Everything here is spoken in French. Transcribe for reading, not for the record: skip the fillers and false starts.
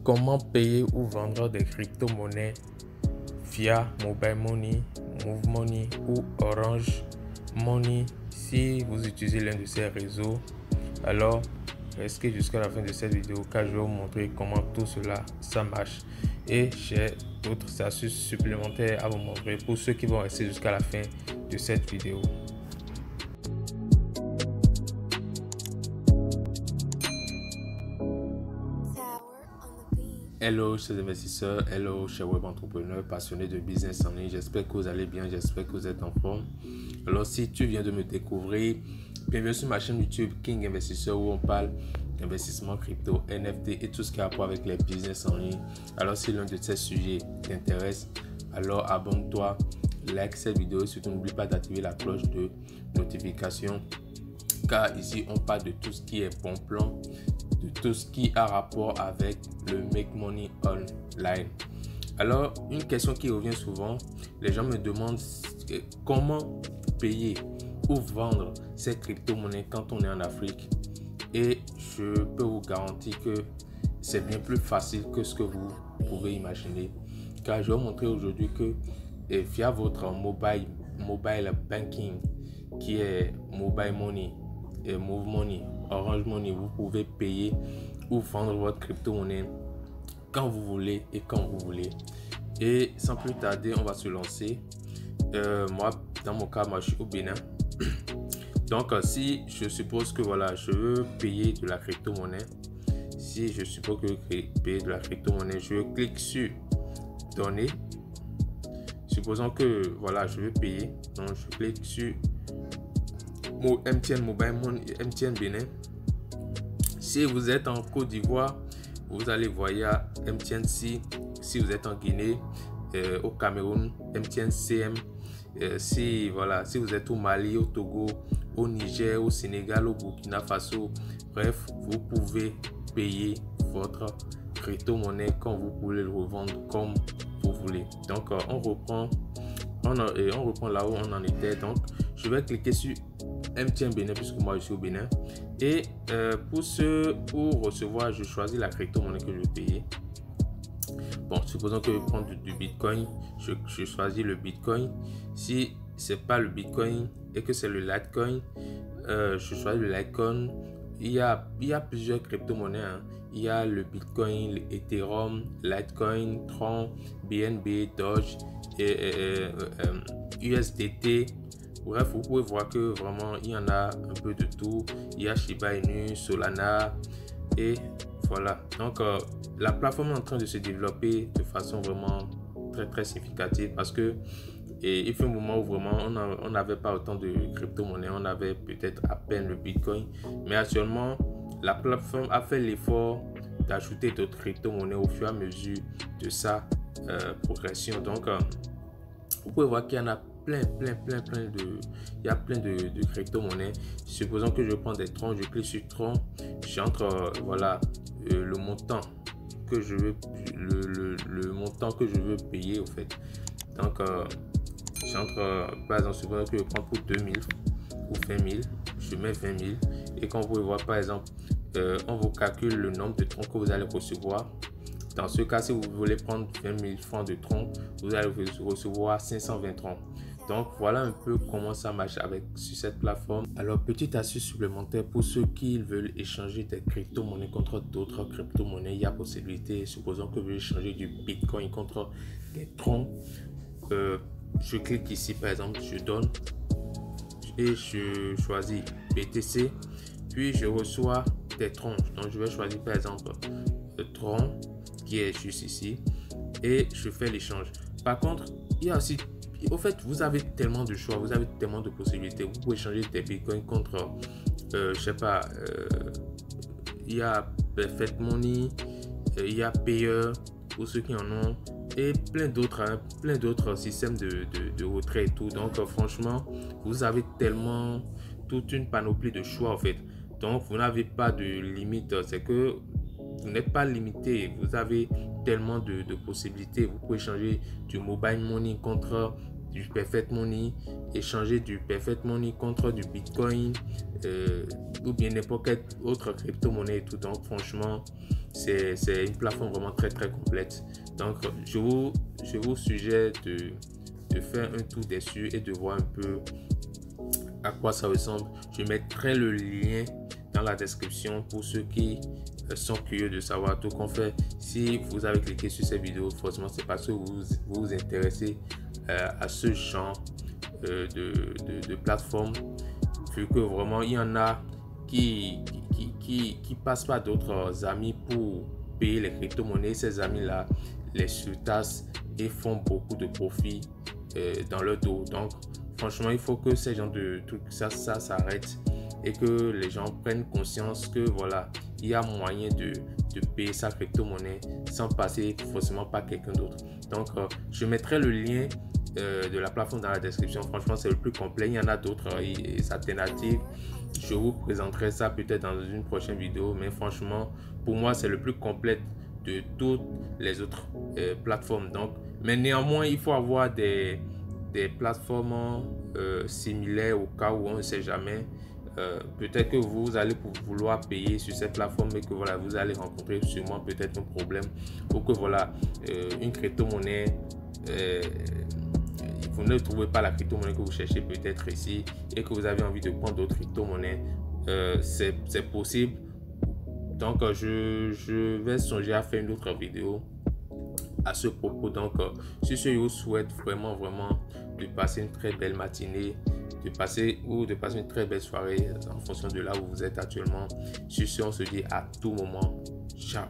Comment payer ou vendre des crypto-monnaies via Mobile Money, Move Money ou Orange Money? Si vous utilisez l'un de ces réseaux, alors restez jusqu'à la fin de cette vidéo car je vais vous montrer comment tout cela ça marche. Et j'ai d'autres astuces supplémentaires à vous montrer pour ceux qui vont rester jusqu'à la fin de cette vidéo. Hello chers investisseurs, hello chers web entrepreneurs passionnés de business en ligne, j'espère que vous allez bien, j'espère que vous êtes en forme. Alors si tu viens de me découvrir, bienvenue sur ma chaîne YouTube King Investisseur où on parle d'investissement crypto, NFT et tout ce qui a rapport avec les business en ligne. Alors si l'un de ces sujets t'intéresse, alors abonne-toi, like cette vidéo et surtout n'oublie pas d'activer la cloche de notification car ici on parle de tout ce qui est bon plan, de tout ce qui a rapport avec le make money online. Alors, une question qui revient souvent, les gens me demandent comment payer ou vendre ces crypto-monnaies quand on est en Afrique. Et je peux vous garantir que c'est bien plus facile que ce que vous pouvez imaginer. Car je vais vous montrer aujourd'hui que via votre mobile banking qui est Mobile Money, et Move Money, Orange Money, vous pouvez payer ou vendre votre crypto-monnaie quand vous voulez et quand vous voulez. Et sans plus tarder, on va se lancer. Moi, dans mon cas, je suis au Bénin. Donc, si je suppose que voilà, je veux payer de la crypto-monnaie, si je suppose que je veux payer de la crypto-monnaie, je clique sur Donner. Supposons que voilà, je veux payer, donc je clique sur MTN Mobile Money, MTN Bénin. Si vous êtes en Côte d'Ivoire, vous allez voir MTN C. Si vous êtes en Guinée, au Cameroun, MTN CM. Si vous êtes au Mali, au Togo, au Niger, au Sénégal, au Burkina Faso, bref, vous pouvez payer votre crypto-monnaie quand vous pouvez le revendre comme vous voulez. Donc on reprend là où on en était. Donc je vais cliquer sur MTN Bénin puisque moi je suis au Bénin. Et pour recevoir, je choisis la crypto-monnaie que je vais payer. Bon, supposons que je prends du Bitcoin, je choisis le Bitcoin. Si c'est pas le Bitcoin et que c'est le Litecoin, je choisis le Litecoin. Il y a plusieurs crypto-monnaies. Il y a le Bitcoin, l'Ethereum, Litecoin, Tron, BNB, Doge, USDT. Bref, vous pouvez voir que vraiment il y en a un peu de tout. Il y a Shiba Inu, Solana et voilà. Donc la plateforme est en train de se développer de façon vraiment très significative parce que il fait un moment où vraiment on n'avait pas autant de crypto-monnaies, on avait peut-être à peine le Bitcoin, mais actuellement la plateforme a fait l'effort d'ajouter d'autres crypto-monnaies au fur et à mesure de sa progression. Donc vous pouvez voir qu'il y en a plein de crypto-monnaies. Supposons que je prends des Tron, je clique sur Tron, j'entre le montant que je veux le montant que je veux payer au fait. Donc j'entre par exemple, supposons que je prends pour 2000 ou 20 000, je mets 20 000 et quand vous pouvez voir par exemple on vous calcule le nombre de Tron que vous allez recevoir. Dans ce cas, si vous voulez prendre 20 000 francs de Tron, vous allez recevoir 520 Tron. Donc voilà un peu comment ça marche sur cette plateforme. Alors petite astuce supplémentaire pour ceux qui veulent échanger des crypto-monnaies contre d'autres crypto-monnaies, il y a possibilité, supposons que vous voulez échanger du Bitcoin contre des Tron. Je clique ici par exemple, je donne et je choisis BTC, puis je reçois des Tron. Donc je vais choisir par exemple Tron qui est juste ici et je fais l'échange. Par contre, il y a aussi, au fait, vous avez tellement de choix, vous avez tellement de possibilités. Vous pouvez changer des bitcoins contre, je sais pas, il y a Perfect Money, il y a Payer pour ceux qui en ont et plein d'autres systèmes de retrait et tout. Donc franchement, vous avez tellement toute une panoplie de choix en fait. Donc vous n'avez pas de limite, c'est que vous n'êtes pas limité, vous avez tellement de possibilités. Vous pouvez changer du mobile money contre du Perfect Money, échanger du Perfect Money contre du Bitcoin ou bien n'importe quelle autre crypto-monnaie et tout. Donc franchement, c'est une plateforme vraiment très complète. Donc je vous suggère de faire un tour dessus et de voir un peu à quoi ça ressemble. Je mettrai le lien dans la description pour ceux qui sont curieux de savoir tout qu'on fait. Si vous avez cliqué sur cette vidéo, forcément c'est parce que vous vous intéressez à ce genre de plateforme, vu que vraiment il y en a qui passent par d'autres amis pour payer les crypto-monnaies. Ces amis-là les surtassent et font beaucoup de profit dans leur dos. Donc franchement, il faut que ces gens de trucs, ça s'arrête et que les gens prennent conscience que voilà, il y a moyen de payer sa crypto-monnaie sans passer forcément par quelqu'un d'autre. Donc, je mettrai le lien de la plateforme dans la description. Franchement, c'est le plus complet. Il y en a d'autres alternatives. Je vous présenterai ça peut-être dans une prochaine vidéo. Mais franchement, pour moi, c'est le plus complet de toutes les autres plateformes. Donc, mais néanmoins, il faut avoir des plateformes similaires au cas où on ne sait jamais. Peut-être que vous allez vouloir payer sur cette plateforme et que voilà, vous allez rencontrer sûrement peut-être un problème ou que voilà, une crypto-monnaie, vous ne trouvez pas la crypto-monnaie que vous cherchez peut-être ici et que vous avez envie de prendre d'autres crypto-monnaies. C'est possible. Donc je vais songer à faire une autre vidéo à ce propos. Donc sur ce, je vous souhaite vraiment de passer une très belle matinée, de passer une très belle soirée en fonction de là où vous êtes actuellement. Sur ce, on se dit à tout moment. Ciao.